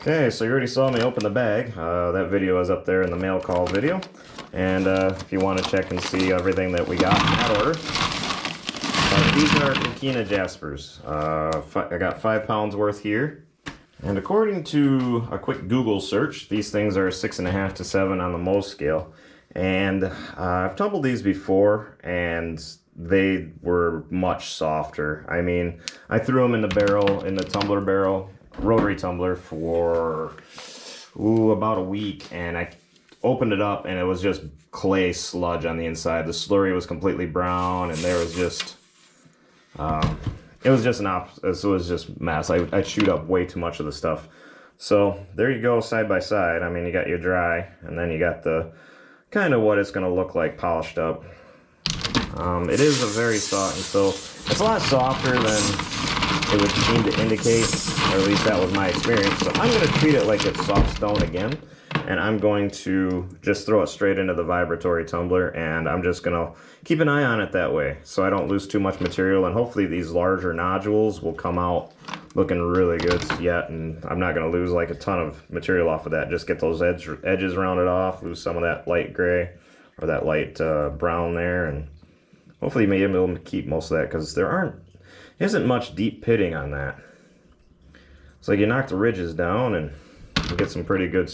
Okay, so you already saw me open the bag. That video is up there in the mail call video. And if you want to check and see everything that we got in that order. These are coquina jaspers. I got 5 pounds worth here. And according to a quick Google search, these things are 6.5 to 7 on the Mohs scale. And I've tumbled these before, and they were much softer. I mean, I threw them in the barrel, in the tumbler barrel, rotary tumbler for about a week, and I opened it up and it was just clay sludge on the inside. The slurry was completely brown, and there was just it was just mess. I chewed up way too much of the stuff. So there you go, side by side. I mean, you got your dry, and then you got the kind of what it's going to look like polished up. It is a very soft, and so it's a lot softer than it would seem to indicate, or at least that was my experience. So I'm going to treat it like it's soft stone again, and I'm going to just throw it straight into the vibratory tumbler, and I'm just going to keep an eye on it that way so I don't lose too much material, and hopefully these larger nodules will come out looking really good yet, and I'm not going to lose like a ton of material off of that. Just get those edges rounded off, lose some of that light gray or that light brown there, and hopefully maybe able to keep most of that, because there isn't much deep pitting on that. It's like you knock the ridges down and you get some pretty good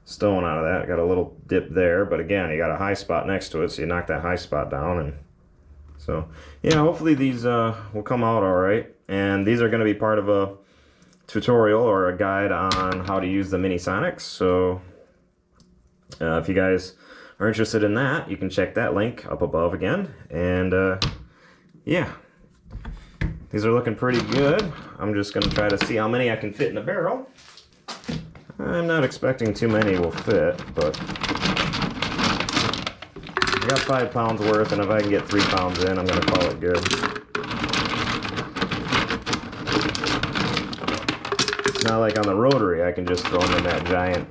stone out of that. Got a little dip there, but again, you got a high spot next to it, so you knock that high spot down. And so yeah, hopefully these will come out all right. And these are going to be part of a tutorial or a guide on how to use the mini sonics. So if you guys are interested in that, you can check that link up above again. And yeah, these are looking pretty good. I'm just going to try to see how many I can fit in the barrel. I'm not expecting too many will fit, but I got 5 pounds worth, and if I can get 3 pounds in, I'm going to call it good. It's not like on the rotary, I can just throw them in that giant,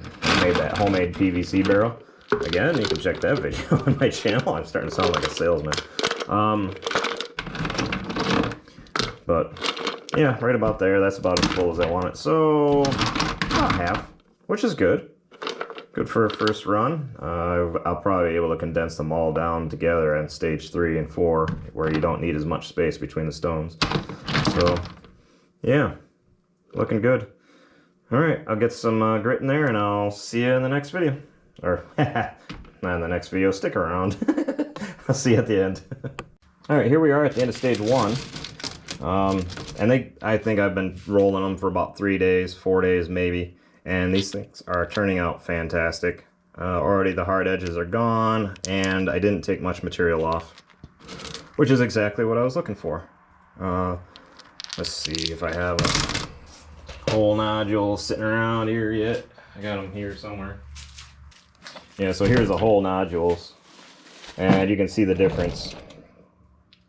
homemade PVC barrel. Again, you can check that video on my channel. I'm starting to sound like a salesman. But yeah, right about there. That's about as full as I want it. So about half, which is good. Good for a first run. I'll probably be able to condense them all down together in stage 3 and 4, where you don't need as much space between the stones. So yeah, looking good. All right, I'll get some grit in there, and I'll see you in the next video. Or not in the next video, stick around. I'll see you at the end. All right, here we are at the end of stage 1. And I think I've been rolling them for about 3 days, 4 days maybe, and these things are turning out fantastic. Already the hard edges are gone, and I didn't take much material off, which is exactly what I was looking for. Let's see if I have a whole nodule sitting around here yet. I got them here somewhere. Yeah, so here's the whole nodules, and you can see the difference,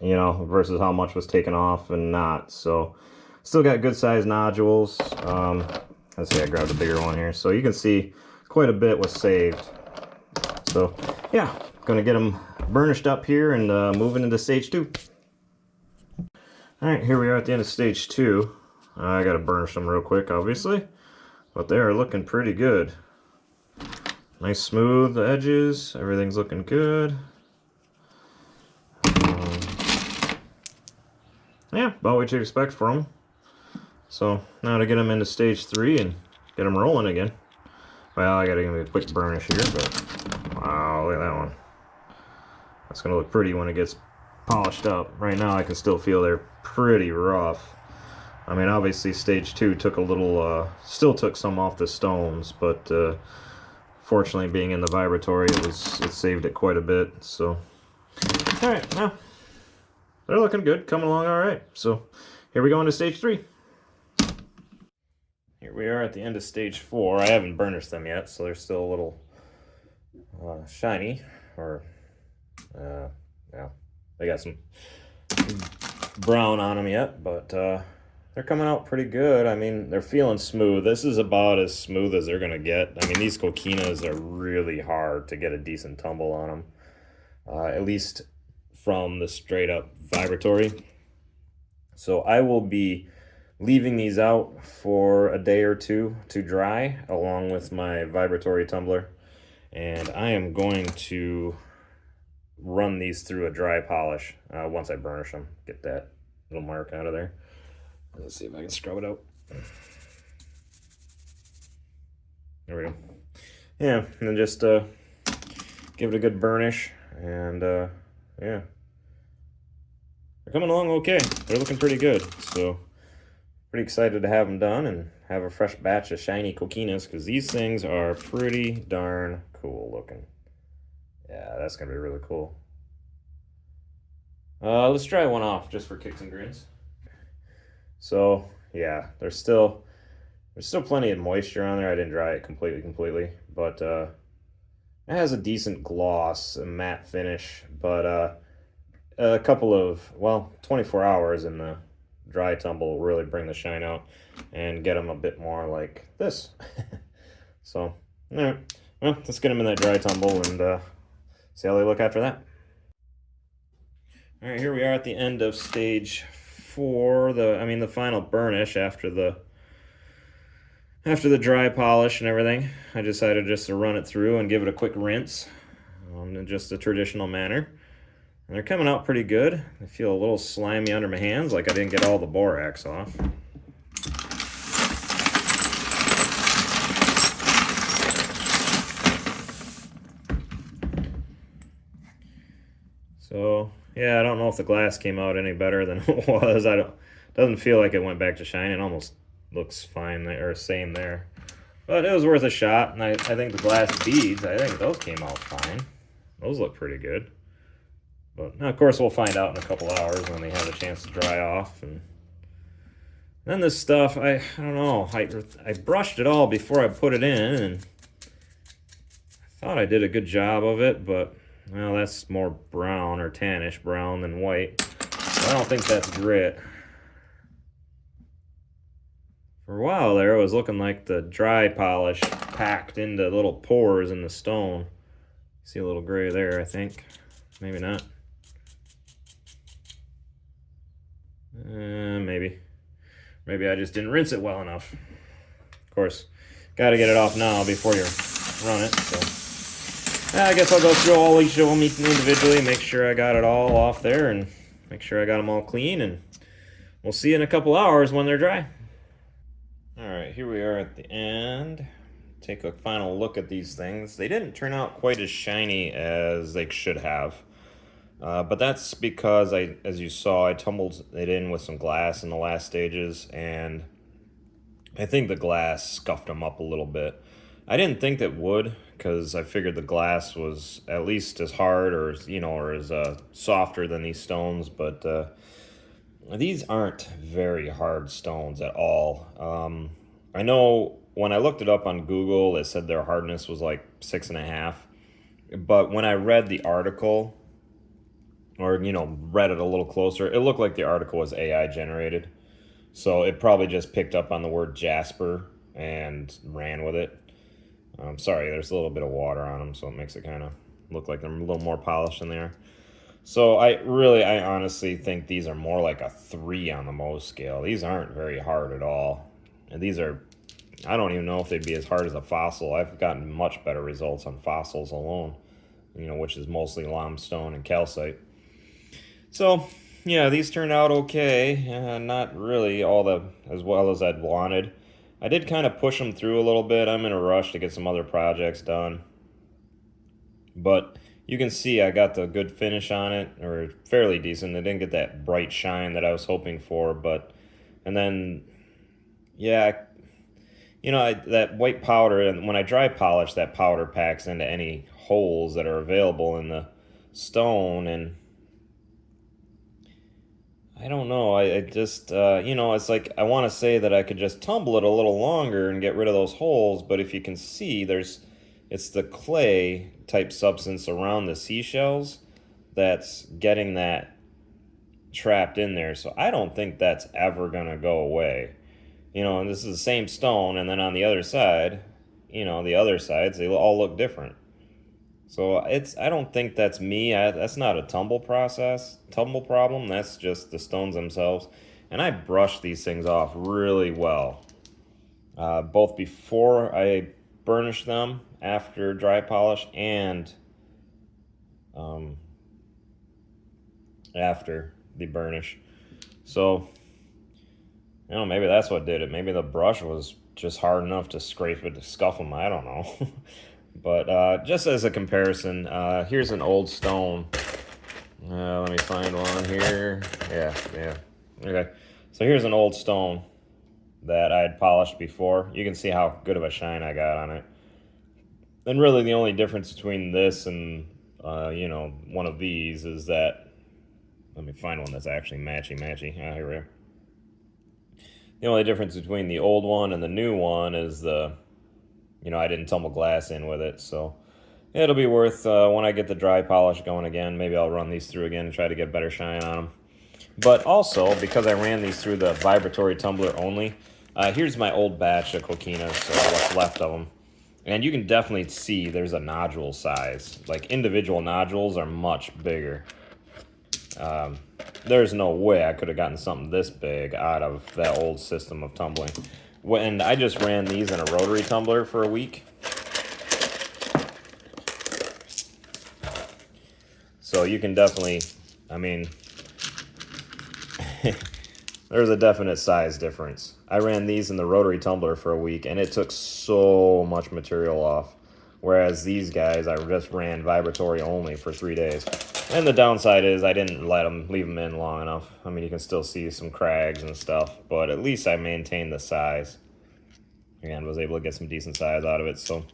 you know, versus how much was taken off and not. So still got good sized nodules. Let's see, I grabbed a bigger one here, so you can see quite a bit was saved. So yeah, gonna get them burnished up here and moving into stage 2. All right, here we are at the end of stage 2. I gotta burnish them real quick, obviously, but they are looking pretty good. Nice smooth edges, everything's looking good. Yeah, about what you'd expect from them. So now to get them into stage 3 and get them rolling again. Well, I gotta give me a quick burnish here, but wow, look at that one. That's gonna look pretty when it gets polished up. Right now I can still feel they're pretty rough. I mean, obviously stage 2 took a little, still took some off the stones, but fortunately being in the vibratory, it saved it quite a bit. So all right, now they're looking good, coming along all right. So here we go into stage 3. Here we are at the end of stage 4. I haven't burnished them yet, so they're still a little shiny, or yeah, they got some brown on them yet, but they're coming out pretty good. I mean, they're feeling smooth. This is about as smooth as they're gonna get. I mean, these coquinas are really hard to get a decent tumble on them, at least from the straight up vibratory. So I will be leaving these out for a day or two to dry along with my vibratory tumbler. And I am going to run these through a dry polish once I burnish them. Get that little mark out of there. Let's see if I can scrub it out. There we go. Yeah, and then just give it a good burnish, and yeah. They're coming along okay. They're looking pretty good, so pretty excited to have them done and have a fresh batch of shiny coquinas, because these things are pretty darn cool looking. Yeah, that's gonna be really cool. Let's try one off just for kicks and grins. So yeah, there's still plenty of moisture on there. I didn't dry it completely, but it has a decent gloss, a matte finish, but a couple of, well, 24 hours in the dry tumble will really bring the shine out and get them a bit more like this. So, all right, well, let's get them in that dry tumble and see how they look after that. All right, here we are at the end of stage 4, the final burnish after the dry polish and everything. I decided just to run it through and give it a quick rinse in just a traditional manner. And they're coming out pretty good. I feel a little slimy under my hands, like I didn't get all the borax off. So yeah, I don't know if the glass came out any better than it was. Doesn't feel like it went back to shine. It almost looks fine there, or same there. But it was worth a shot, and I think the glass beads, I think those came out fine. Those look pretty good. But of course we'll find out in a couple hours when they have a chance to dry off. And then this stuff, I don't know, I brushed it all before I put it in, and I thought I did a good job of it, but well, that's more brown or tannish brown than white. I don't think that's grit. For a while there, it was looking like the dry polish packed into little pores in the stone. See a little gray there, I think. Maybe not. Maybe I just didn't rinse it well enough. Of course, got to get it off now before you run it. So I guess I'll go through all each of them individually, make sure I got it all off there, and make sure I got them all clean. And we'll see you in a couple hours when they're dry. All right, here we are at the end. Take a final look at these things. They didn't turn out quite as shiny as they should have. But that's because as you saw, I tumbled it in with some glass in the last stages, and I think the glass scuffed them up a little bit. I didn't think that would, because I figured the glass was at least as hard or as softer than these stones, but these aren't very hard stones at all. I know when I looked it up on Google, it said their hardness was like 6.5, but when I read the article, or read it a little closer, it looked like the article was AI generated. So it probably just picked up on the word jasper and ran with it. Sorry, there's a little bit of water on them, so it makes it kind of look like they're a little more polished than they are. So I honestly think these are more like a 3 on the Mohs scale. These aren't very hard at all. And these are, I don't even know if they'd be as hard as a fossil. I've gotten much better results on fossils alone, which is mostly limestone and calcite. So, yeah, these turned out okay. Not really as well as I'd wanted. I did kind of push them through a little bit. I'm in a rush to get some other projects done. But you can see I got the good finish on it, or fairly decent. I didn't get that bright shine that I was hoping for, and then, yeah, that white powder, and when I dry polish, that powder packs into any holes that are available in the stone, and I don't know. I just, it's like I want to say that I could just tumble it a little longer and get rid of those holes, but if you can see, it's the clay type substance around the seashells that's getting that trapped in there. So I don't think that's ever going to go away. And this is the same stone, and then on the other side, the other sides, they all look different. So I don't think that's me. That's not a tumble problem. That's just the stones themselves. And I brush these things off really well, both before I burnish them after dry polish and after the burnish. So, you know, maybe that's what did it. Maybe the brush was just hard enough to scrape it, to scuff them. I don't know. But just as a comparison, here's an old stone. Let me find one here. Yeah. Okay. So here's an old stone that I had polished before. You can see how good of a shine I got on it. And really the only difference between this and, you know, one of these is that, let me find one that's actually matchy. Here we are. The only difference between the old one and the new one is the, you know, I didn't tumble glass in with it, so it'll be worth, when I get the dry polish going again, maybe I'll run these through again and try to get better shine on them. But also, because I ran these through the vibratory tumbler only, here's my old batch of coquinas, so what's left of them. And you can definitely see there's a nodule size. Like, individual nodules are much bigger. There's no way I could have gotten something this big out of that old system of tumbling. And I just ran these in a rotary tumbler for a week. So you can definitely, I mean, there's a definite size difference. I ran these in the rotary tumbler for a week, and it took so much material off. Whereas these guys, I just ran vibratory only for 3 days. And the downside is I didn't leave them in long enough. I mean, you can still see some crags and stuff, but at least I maintained the size. And was able to get some decent size out of it, so.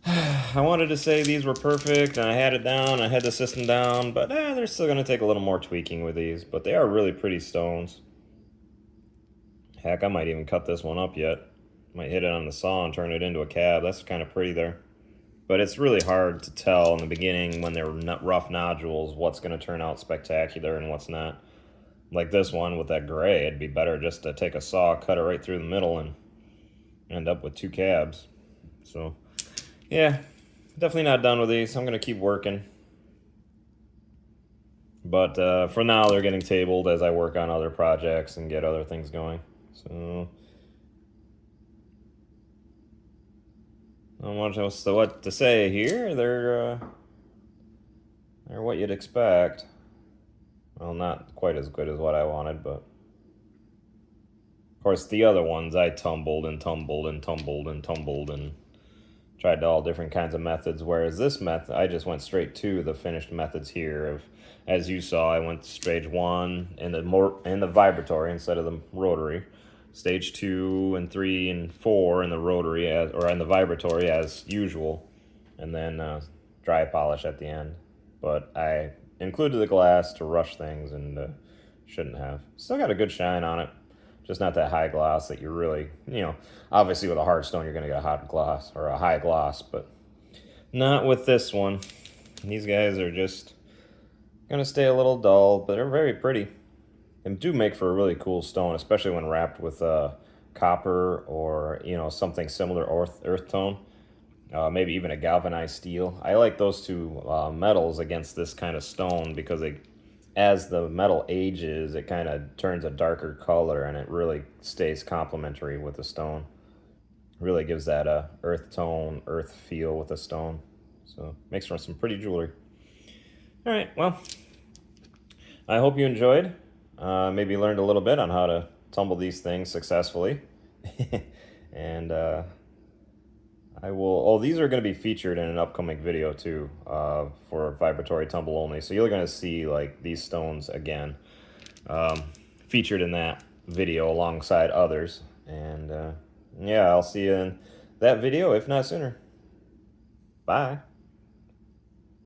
I wanted to say these were perfect, and I had it down, I had the system down, but they're still going to take a little more tweaking with these. But they are really pretty stones. Heck, I might even cut this one up yet. Might hit it on the saw and turn it into a cab. That's kind of pretty there. But it's really hard to tell in the beginning when they're rough nodules what's going to turn out spectacular and what's not. Like this one with that gray, it'd be better just to take a saw, cut it right through the middle, and end up with 2 cabs. So, yeah, definitely not done with these. I'm going to keep working. But for now, they're getting tabled as I work on other projects and get other things going. So, not much else to what to say here. They're what you'd expect. Well, not quite as good as what I wanted, but of course the other ones I tumbled and tried all different kinds of methods. Whereas this method, I just went straight to the finished methods here. Of, as you saw, I went stage 1 in the vibratory instead of the rotary. Stage 2 and 3 and 4 in the rotary, or in the vibratory as usual, and then dry polish at the end. But I included the glass to rush things, and shouldn't have. Still got a good shine on it, just not that high gloss that you really, you know, obviously with a hard stone you're going to get a hot gloss or a high gloss, but not with this one. These guys are just going to stay a little dull, but they're very pretty. And do make for a really cool stone, especially when wrapped with copper or, you know, something similar, earth tone. Maybe even a galvanized steel. I like those two metals against this kind of stone because as the metal ages, it kind of turns a darker color and it really stays complementary with the stone. Really gives that earth tone, earth feel with the stone. So makes for some pretty jewelry. All right, well, I hope you enjoyed. Maybe learned a little bit on how to tumble these things successfully. And these are going to be featured in an upcoming video too, for vibratory tumble only. So you're going to see like these stones again, featured in that video alongside others. And yeah, I'll see you in that video, if not sooner. Bye.